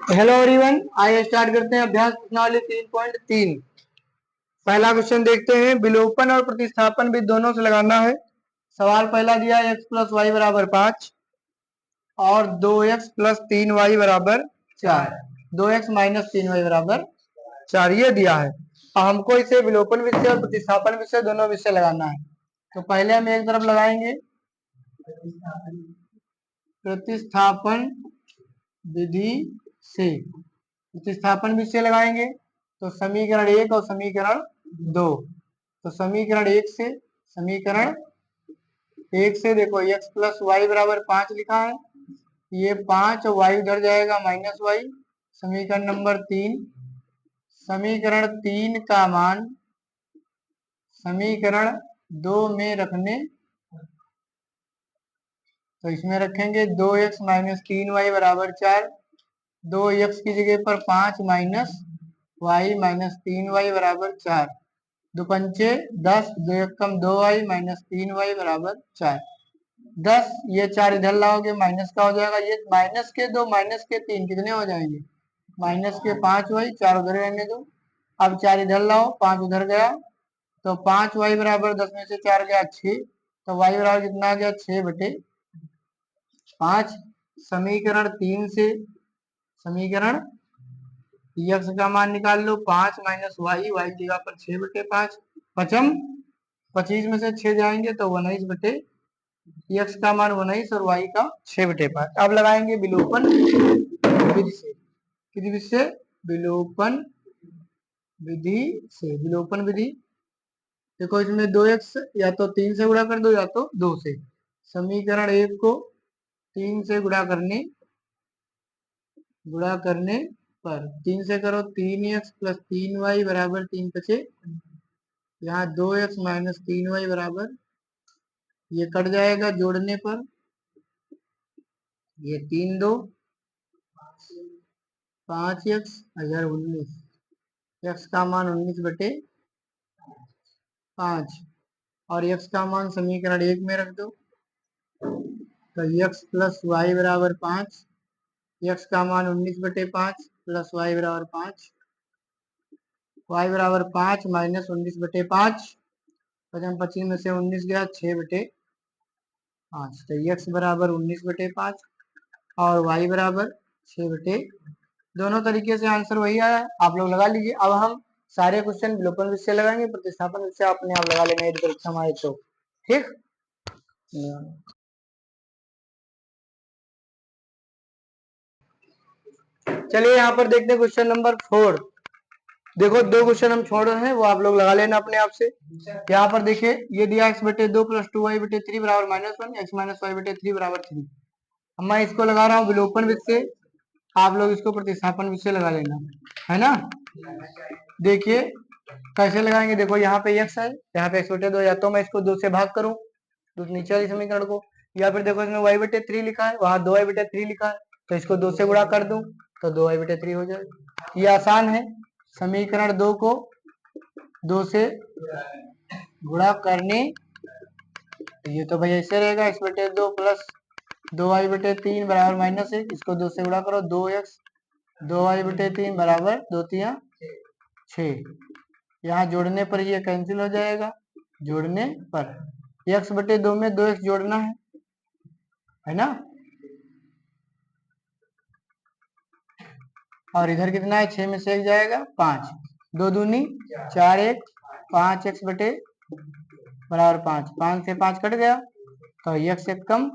Hello everyone, आइए start करते हैं अभ्यास प्रश्नावली 3.3। पहला क्वेश्चन देखते हैं। विलोपन और प्रतिस्थापन भी दोनों से लगाना है। सवाल पहला दिया x प्लस वाई बराबर 5 और 2x प्लस 3y बराबर 4, 2x माइनस 3y बराबर 4 ये दिया है। अब हमको इसे विलोपन विषय और प्रतिस्थापन विषय दोनों विषय लगाना है। तो पहले हम एक तरफ लगाएंगे प्रतिस्थापन विधि से, प्रतिस्थापन विषय लगाएंगे तो समीकरण 1 और समीकरण 2। तो समीकरण 1 से देखो x प्लस वाई बराबर 5 लिखा है, ये 5 और y उधर जाएगा माइनस वाई। समीकरण नंबर 3, समीकरण 3 का मान समीकरण 2 में रखने, तो इसमें रखेंगे 2x माइनस 3y बराबर 4। 2x की जगह पर 5 माइनस वाई माइनस 3y बराबर 4। दो पंचे 10, 2 एक कम 2y माइनस 3y बराबर 4। 10 ये 4 इधर लाओगे माइनस का हो जाएगा, ये माइनस के 2 माइनस के 3 कितने हो जाएंगे, माइनस के 5y, 4 उधर रहने दो। अब 4 इधर लाओ, 5 उधर गया, तो 5y बराबर 10 में से 4 गया 6, तो y बराबर कितना आ गया 6/5। समीकरण 3 से समीकरण x का मान निकाल लो, 5 माइनस वाई, वाई की जगह पर 6/5। पचम 25 में से 6 जाएंगे तो 19 x का मान 19 और y का 6/5। अब लगाएंगे विलोपन विधि से। किस विधि से? विलोपन विधि से। विलोपन विधि देखो, इसमें 2x या तो 3 से गुणा कर दो या तो 2 से। समीकरण 1 को 3 से गुणा करने पर 3 से करो 3x प्लस 3y बराबर 3 बचे, यहाँ 2x माइनस 3y बराबर, ये कट जाएगा जोड़ने पर, ये 3 2 5x इधर 19, x का मान 19/5 और x का मान समीकरण 1 में रख दो, तो x प्लस वाई बराबर 5, x का मान 19/5 प्लस वाई बराबर 5, y बराबर 5 माइनस 19/5, 25 में से 19 गया 6/5, तो x बराबर 19/5 और y बराबर 6/, दोनों तरीके से आंसर वही आया, आप लोग लगा लीजिए। अब हम सारे क्वेश्चन विलोपन विषय लगाएंगे, प्रतिस्थापन विषय अपने आप लगा लेना यदि परीक्षा में आए तो। ठीक, चलिए यहाँ पर देखते हैं क्वेश्चन नंबर 4। देखो 2 क्वेश्चन हम छोड़ रहे हैं, वो आप लोग लगा लेना अपने आप से। यहाँ पर देखिए, ये दिया x/2 प्लस 2y/3 बराबर -1, x माइनस y/3 बराबर 3। मैं इसको लगा रहा हूँ विलोपन विषय, आप लोग इसको प्रतिस्थापन विषय लगा लेना, है ना। देखिए कैसे लगाएंगे, देखो यहाँ पे x है, यहाँ पे x/2, या तो मैं इसको 2 से भाग करूँ नीचे वाली समीकरण को, या फिर देखो इसमें y/3 लिखा है, वहां 2y/3 लिखा है, तो इसको 2 से गुणा कर दूं तो 2y/3 हो जाएगा। ये आसान है। समीकरण 2 को 2 से गुणा करने, ये तो भाई ऐसे रहेगा, x/2 प्लस 2y/3 बराबर -1, इसको 2 से गुणा करो, 2x 2y/3 बराबर 2 3 6। यहाँ जोड़ने पर ये कैंसिल हो जाएगा, जोड़ने पर x/2 में 2x जोड़ना है ना, और इधर कितना है, 6 में से 1 जाएगा 5, 2 दूनी 4 1, 5x बटे बराबर 5, 5 से 5 कट गया, तो x एक कम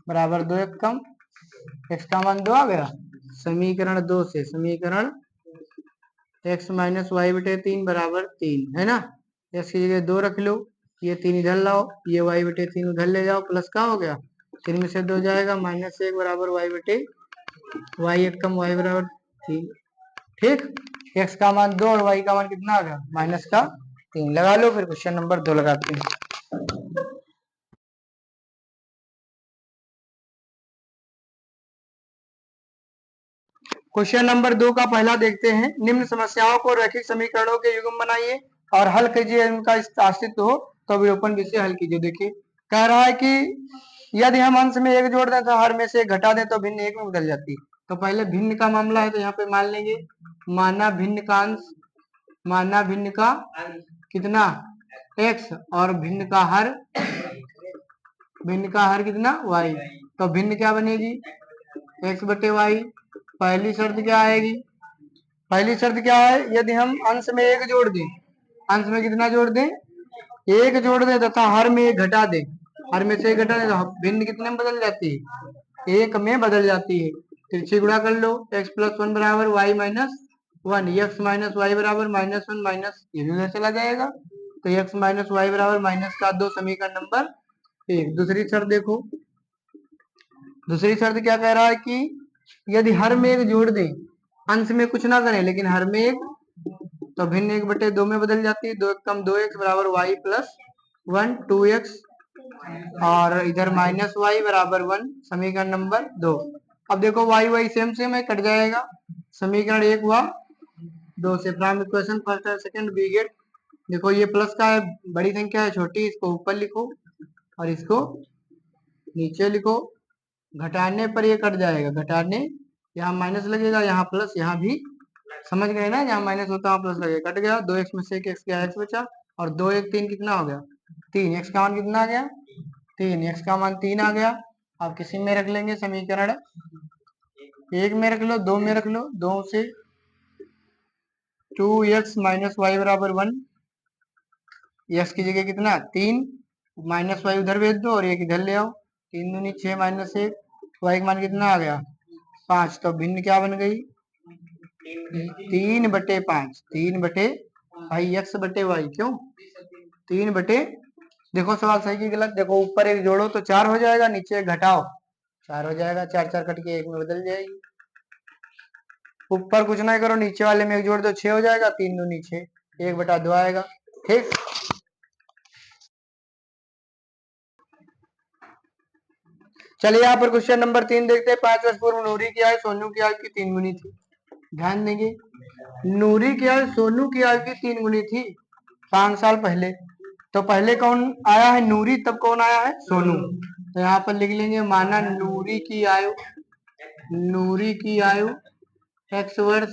बराबर 2 एक कम, x का मान 2 आ गया। समीकरण 2 से समीकरण x माइनस y/3 बराबर 3 है ना, x की जगह 2 रख लो, ये 3 इधर लाओ, ये y/3 उधर ले जाओ, प्लस का हो गया, 3 में से 2 जाएगा, -1 बराबर y एक कम y बराबर 3। ठीक, x का मान 2 और y का मान कितना आ गया, -3 लगा लो। फिर क्वेश्चन नंबर 2 लगाते हैं। क्वेश्चन नंबर 2 का पहला देखते हैं। निम्न समस्याओं को रैखिक समीकरणों के युग्म बनाइए और हल कीजिए, उनका अस्तित्व हो तो विलोपन विषय हल कीजिए। देखिए कह रहा है कि यदि हम अंश में 1 जोड़ दें तो हर में से 1 घटा दें तो भिन्न 1 में बदल जाती है। तो पहले भिन्न का मामला है तो यहाँ पे मान लेंगे माना भिन्न का अंश, माना भिन्न का कितना x और भिन्न का हर, भिन्न का हर कितना y। तो भिन्न क्या बनेगी x बटे y। पहली शर्त क्या आएगी, पहली शर्त क्या है, यदि हम अंश में एक जोड़ दें, अंश में कितना जोड़ दें एक जोड़ दें तथा हर में एक घटा दें, हर में से एक घटा दें तो भिन्न कितने में बदल जाती है एक में बदल जाती है। तिरछी गुणा कर लो, x प्लस वन बराबर y minus one, x minus y बराबर माइनस वन माइनस ये भी उधर चला जाएगा, तो एक्स माइनस वाई बराबर माइनस का दो, समीकरण नंबर एक। दूसरी शर्त देखो, दूसरी शर्त क्या कह रहा है कि यदि हर में एक जोड़ दें, अंश में कुछ ना करें लेकिन हर में एक, तो भिन्न एक बटे दो में बदल जाती है, दो एक कम दो एक्स बराबर y plus one, two x और इधर माइनस वाई बराबर वन, समीकरण नंबर दो। अब देखो वाई वाई सेम सेम है, कट जाएगा, समीकरण एक हुआ दो से। फ्रॉम इक्वेशन फर्स्ट और सेकंड वी गेट, देखो ये प्लस का है, बड़ी संख्या है, छोटी इसको ऊपर लिखो और इसको नीचे लिखो, घटाने पर ये कट जाएगा, घटाने यहाँ माइनस लगेगा, यहाँ प्लस, यहाँ भी समझ गए ना, जहाँ माइनस होता है प्लस लगेगा, कट गया, दो एक्स में से एक एक्स गया, एक्स बचा और दो एक तीन कितना हो गया तीन, एक्स का मान कितना आ गया तीन, एक्स का मान तीन आ गया। आप किसी में रख लेंगे समीकरण एक में रख लो, दो में रख लो, दो से टू एक्स माइनस वाई बराबर वन, एक्स की जगह कितना तीन, माइनस वाई उधर भेज दो और एक इधर ले आओ, तीन दूनी छह माइनस एक, वाई का मान कितना आ गया पांच, तो भिन्न क्या बन गई तीन बटे पांच, तीन बटे भाई एक्स बटे वाई, क्यों तीन बटे, देखो सवाल सही की गलत, देखो ऊपर एक जोड़ो तो चार हो जाएगा, नीचे एक घटाओ चार हो जाएगा, चार चार कट के एक में बदल जाएगी, ऊपर कुछ ना करो नीचे वाले में एक जोड़ दो छह हो जाएगा, तीन दूनी छह, एक बटा दो आएगा। ठीक, चलिए यहाँ पर क्वेश्चन नंबर तीन देखते हैं। 5 वर्ष पूर्व नूरी की आयु सोनू की आयु की तीन गुनी थी। ध्यान देंगे, नूरी की आयु सोनू की आयु की तीन गुनी थी 5 साल पहले, तो पहले कौन आया है नूरी, तब कौन आया है सोनू, तो यहाँ पर लिख लेंगे माना नूरी की आयु, नूरी की आयु x वर्ष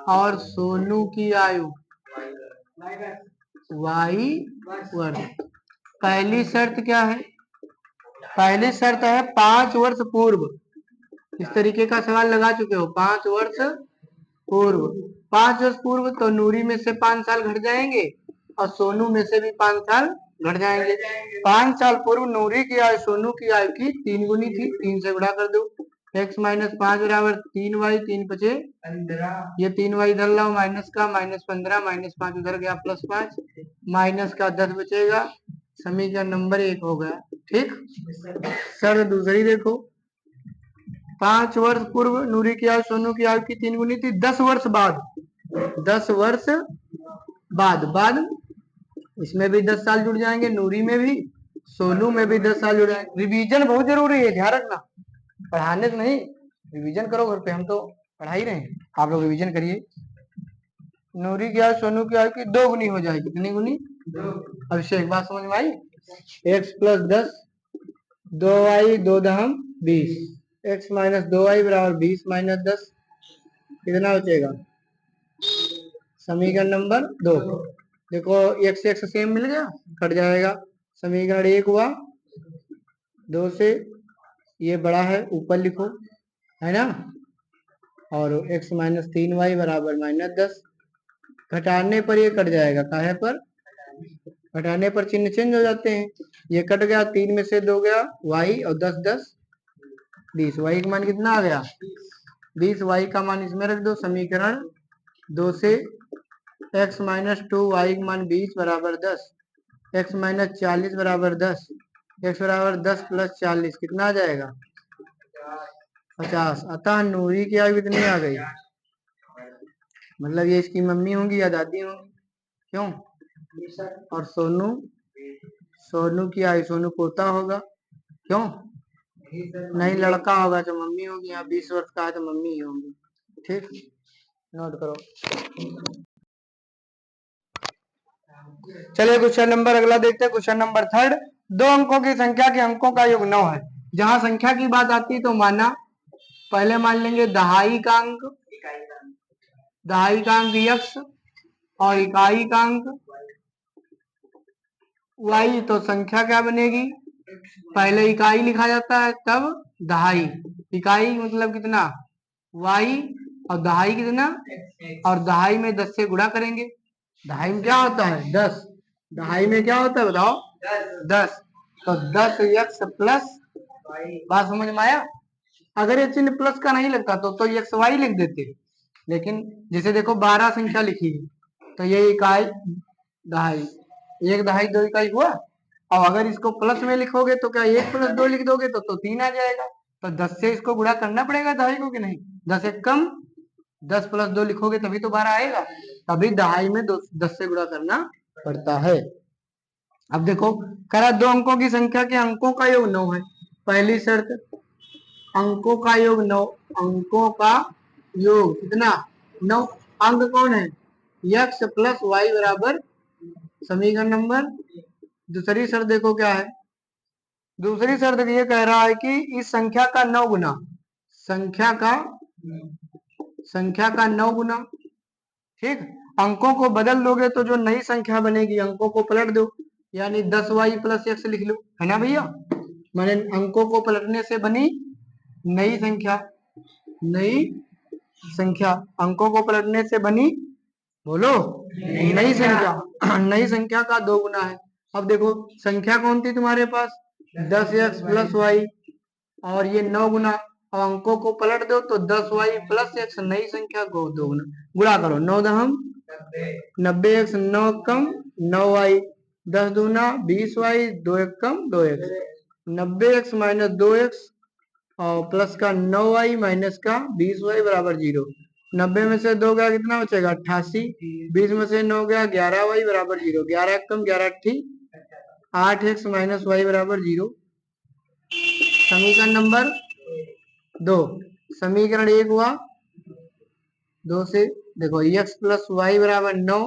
और सोनू की आयु y वर्ष। पहली शर्त क्या है, पहली शर्त है 5 वर्ष पूर्व, इस तरीके का सवाल लगा चुके हो, 5 वर्ष पूर्व, 5 वर्ष पूर्व तो नूरी में से 5 साल घट जाएंगे और सोनू में से भी 5 साल घट जाएंगे। 5 साल पूर्व नूरी की आयु सोनू की आयु की तीन गुनी थी, तीन से गुणा कर दो, x माइनस पांच बराबर तीन वाई, तीन पचे ये तीन वाई इधर लाओ, माइनस का माइनस 15, माइनस 5 उधर गया प्लस 5, माइनस का 10 बचेगा, समीकरण नंबर एक हो गया। ठीक, सर दूसरी देखो, 5 वर्ष पूर्व नूरी की आयु सोनू की आयु की तीन गुनी थी, 10 वर्ष बाद, 10 वर्ष बाद इसमें भी 10 साल जुड़ जाएंगे, नूरी में भी सोनू में भी 10 साल जुड़ जाएंगे। रिवीजन बहुत जरूरी है, ध्यान रखना, पढ़ाने से नहीं, रिवीजन करो घर पे, हम तो पढ़ा ही रहे हैं, आप लोग रिवीजन करिए। नूरी की आयु सोनू की आयु की दो गुनी हो जाएगी, कितनी गुनी, अब इससे एक बात समझ में आई, एक्स प्लस 10, दो वाई दो दहम 20, एक्स माइनस दो वाई बराबर 20 माइनस 10 कितना बचेगा, समीकरण नंबर दो। देखो एक्स एक्स सेम मिल गया, कट जाएगा, समीकरण एक हुआ, दो से ये बड़ा है ऊपर लिखो, है ना, और x माइनस तीन वाई बराबर माइनस 10, घटाने पर ये कट जाएगा, काहे पर, घटाने पर चिन्ह चेंज हो जाते हैं, ये कट गया, तीन में से दो गया y और 10 10 20, y का मान कितना आ गया 20, y का मान इसमें रख दो, समीकरण दो से x माइनस टू वाई का मान 20 बराबर 10, x माइनस 40 बराबर 10, x बराबर 10 प्लस 40 कितना आ जाएगा 50। अतः नूरी की आयु कितनी आ गई, मतलब ये इसकी मम्मी होंगी या दादी होंगी, क्यों, और सोनू, सोनू की आयु, सोनू पोता होगा, क्यों नहीं लड़का होगा तो मम्मी होगी, यहाँ 20 वर्ष का है तो मम्मी ही होंगी। ठीक, नोट करो। चलिए क्वेश्चन नंबर अगला देखते हैं, क्वेश्चन नंबर थर्ड, दो अंकों की संख्या के अंकों का योग 9 है, जहां संख्या की बात आती है तो माना पहले मान लेंगे दहाई का अंक, दहाई का अंक x और इकाई का अंक y, तो संख्या क्या बनेगी? पहले इकाई लिखा जाता है तब दहाई, इकाई मतलब कितना y, और दहाई कितना, और दहाई में 10 से गुणा करेंगे। दहाई में क्या होता है 10, दहाई में क्या होता है बताओ 10, तो 10x प्लस, बात समझ में आया? अगर ये चिन्ह प्लस का नहीं लगता तो एक्स वाई लिख देते, लेकिन जैसे देखो 12 संख्या लिखी है तो ये इकाई दहाई, एक दहाई दो इकाई हुआ। और अगर इसको प्लस में लिखोगे तो क्या 1 + 2 लिख दोगे तो 3 आ जाएगा। तो 10 से इसको गुणा करना पड़ेगा दहाई को कि नहीं, 10 एक कम, 10 + 2 लिखोगे तभी तो 12 आएगा, तभी दहाई में 10 से गुणा करना पड़ता है। अब देखो करा, दो अंकों की संख्या के अंकों का योग 9 है। पहली शर्त, अंकों का योग 9, अंकों का योग कितना 9, अंक कौन है x प्लस वाई बराबर समीकरण नंबर। दूसरी शर्त देखो क्या है, दूसरी शर्त ये कह रहा है कि इस संख्या का 9 गुना, संख्या का 9 गुना, ठीक। अंकों को बदल दोगे तो जो नई संख्या बनेगी अंकों को पलट दो, यानी 10y प्लस x लिख लो, है ना भैया। मैंने अंकों को पलटने से बनी नई संख्या, नई संख्या, अंकों को पलटने से बनी, बोलो नई संख्या, नई संख्या का 2 गुना है। अब देखो संख्या कौन थी तुम्हारे पास 10x प्लस वाई, और ये 9 गुना, अब अंकों को पलट दो तो 10y प्लस x, नई संख्या को 2 गुना, गुणा करो 9 दहम 90x, 9 कम 9y, 10 दूना 20y, 2 एक कम 2x, 90x माइनस 2x और प्लस का 9y माइनस का 20y बराबर 0। 90 में से 2 गया कितना बचेगा 88, 20 में से 9 गया 11y बराबर 0, 11 एक कम 11 ठीक, 8x माइनस y बराबर 0। समीकरण नंबर 2, समीकरण 1 हुआ 2 से देखो x प्लस वाई बराबर 9,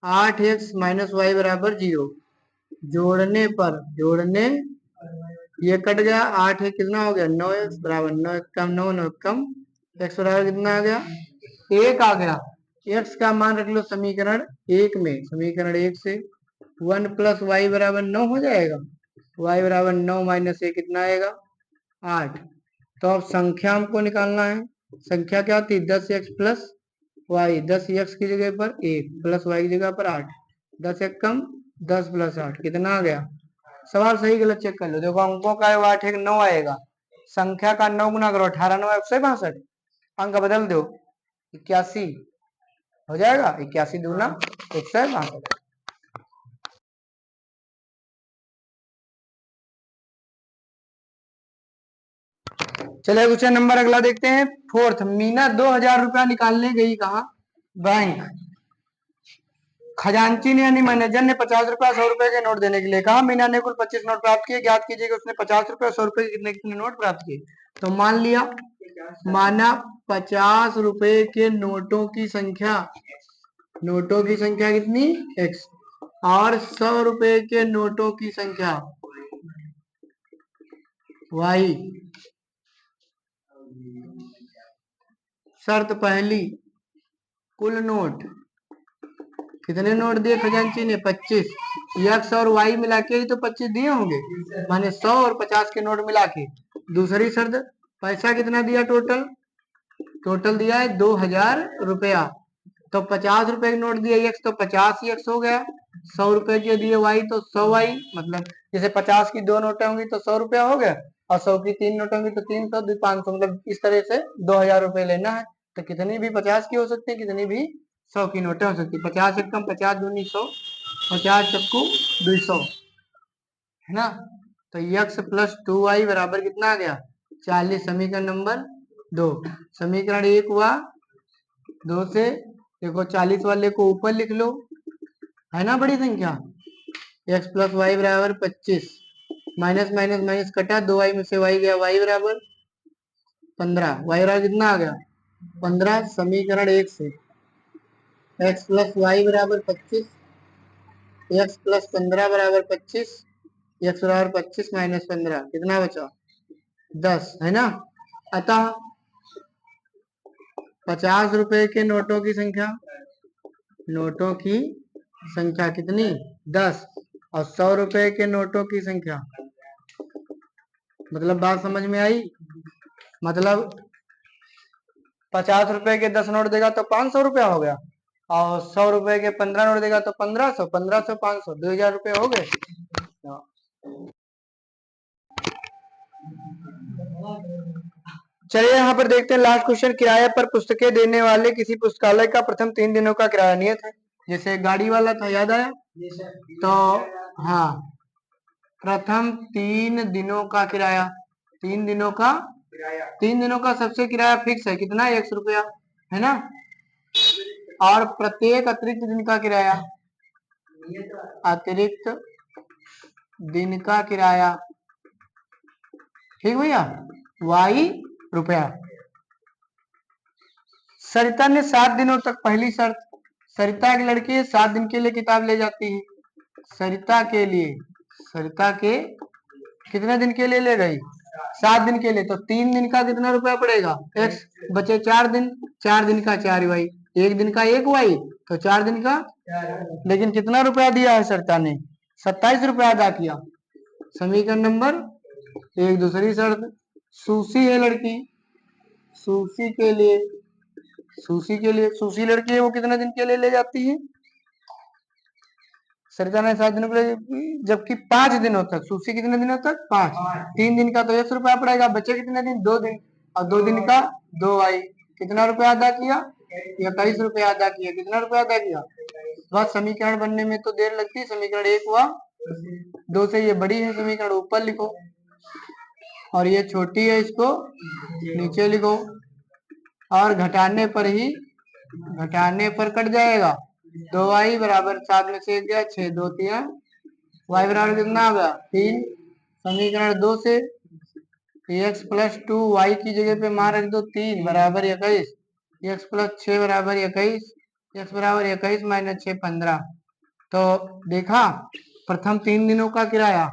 8x माइनस वाई बराबर 0, जोड़ने पर, जोड़ने ये कट गया, 8 है कितना हो गया 9x बराबर 9 एक कम 9, 9 एक कम x बराबर कितना आ गया 1 आ गया। x का मान रख लो समीकरण 1 में, समीकरण 1 से 1 प्लस वाई बराबर 9 हो जाएगा, y बराबर 9 माइनस 1 कितना आएगा 8। तो अब संख्या हमको निकालना है, संख्या क्या थी 10x प्लस वाई, 10x की जगह पर 1 प्लस वाई की जगह पर 8, 10 एक कम 10 प्लस 8 कितना आ गया। सवाल सही गलत चेक कर लो, देखो अंकों का 8 एक 9 आएगा, संख्या का 9 गुना करो 18 9 162, अंक बदल दो 81 हो जाएगा, 81 दूना 162। चलिए क्वेश्चन नंबर अगला देखते हैं, फोर्थ। मीना 2000 रुपया निकालने गई कहा बैंक, खजांची ने यानी मैनेजर ने 50 रुपया 100 रुपए के नोट देने के लिए कहा। मीना ने कुल 25 नोट प्राप्त किए, ज्ञात कीजिए कि उसने 50 रुपया 100 रुपए के कितने कितने नोट प्राप्त किए। तो मान लिया, माना 50 रुपए के नोटों की संख्या, नोटों की संख्या कितनी x, और 100 रुपए के नोटों की संख्या y। शर्त पहली, कुल नोट, कितने नोट दिए खजांची ने 25, x और y मिला के ही तो 25 दिए होंगे, माने 100 और 50 के नोट मिला के। दूसरी शर्त, पैसा कितना दिया टोटल, टोटल दिया है 2000 रुपया, तो 50 रुपए के नोट दिए x तो 50 ही x हो गया, 100 रुपए के दिए y तो 100y, मतलब जैसे 50 की 2 नोटें होंगी तो 100 रुपया हो गया, और 100 की 3 नोटें होंगी तो 300, 500, मतलब इस तरह से 2000 रुपए लेना है। तो कितनी भी 50 की हो सकती है, कितनी भी 100 की नोटें हो सकती है, 50 एक कम 50 दूनी 100, 50 चक्कू 200, है ना। तो x प्लस 2y बराबर कितना आ गया 40, समीकरण नंबर 2। समीकरण 1 हुआ 2 से, देखो 40 वाले को ऊपर लिख लो, है ना बड़ी संख्या, x प्लस वाई बराबर 25, माइनस माइनस माइनस कटा, 2y में से y गया, y बराबर 15, y बराबर कितना आ गया 15। समीकरण 1 से x प्लस वाई बराबर 25, x प्लस 15 बराबर 25, x बराबर 25 माइनस 15 कितना बचा 10, है ना। अतः 50 रुपए के नोटों की संख्या, नोटों की संख्या कितनी 10, और 100 रुपए के नोटों की संख्या, मतलब बात समझ में आई। मतलब 50 रुपए के 10 नोट देगा तो 500 रुपया हो गया, और 100 रुपए के 15 नोट देगा तो 1500, 1500 500 2000 रुपये हो गए। चलिए यहाँ पर देखते हैं लास्ट क्वेश्चन। किराए पर पुस्तकें देने वाले किसी पुस्तकालय का प्रथम 3 दिनों का किराया नियत है। जैसे गाड़ी वाला था, याद आया? तो हाँ, प्रथम 3 दिनों का किराया, 3 दिनों का 3 दिनों का सबसे किराया फिक्स है, कितना 100 रुपया, है ना। और प्रत्येक अतिरिक्त दिन का किराया, अतिरिक्त दिन का किराया, ठीक भैया, वाई रुपया। सरिता ने 7 दिनों तक, पहली शर्त, सरिता की लड़की है, 7 दिन के लिए किताब ले जाती है। सरिता के लिए, सरिता के कितने दिन के लिए ले गई? 7 दिन के लिए। तो 3 दिन का कितना रुपया पड़ेगा? एक्स, बचे 4 दिन, 4 दिन का 4 वाई, 1 दिन का 1 वाई, तो 4 दिन का। लेकिन कितना रुपया दिया है सरिता ने? 27 रुपया अदा किया। समीकरण नंबर 1। दूसरी शर्त, सूसी है लड़की, सूसी के लिए, सूसी लड़की है, वो कितने दिन के लिए ले जाती है? सरिता ने 7 दिनों के लिए, जबकि 5 दिनों तक। सूसी कितने दिनों तक? 5। 3 दिन का तो 100 रुपया पड़ेगा, बचे कितने दिन? 2 दिन, और 2 दिन का 2 आई, कितना रुपया अदा किया? 21 रुपया अदा किया। कितना रुपया अदा किया? बस समीकरण बनने में तो देर लगती है। समीकरण 1 हुआ, 2 से ये बड़ी है, समीकरण ऊपर लिखो, और ये छोटी है, इसको नीचे लिखो, और घटाने पर ही, घटाने पर कट जाएगा। 2y बराबर 7 में से 1 गया 6, 2 3, y बराबर कितना आ गया 3। समीकरण 2 से x प्लस 2 y की जगह पे मान रख दो 3 बराबर 21, x प्लस 6 बराबर 21, x बराबर 21 माइनस 6 15। तो देखा, प्रथम 3 दिनों का किराया,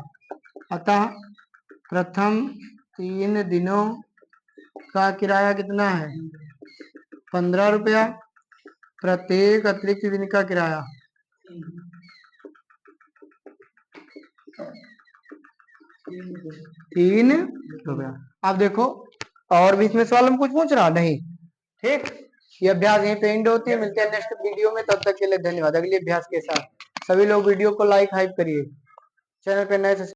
अतः प्रथम 3 दिनों का किराया कितना है? 15 रुपया। प्रत्येक अतिरिक्त दिन का किराया 3 रुपया। अब देखो, और भी इसमें सवाल हम कुछ पूछ रहा नहीं, ठीक। ये अभ्यास यहीं पे एंड होती है। मिलते हैं नेक्स्ट वीडियो में, तब तक के लिए धन्यवाद। अगले अभ्यास के साथ सभी लोग वीडियो को लाइक हाइप करिए, चैनल पे नए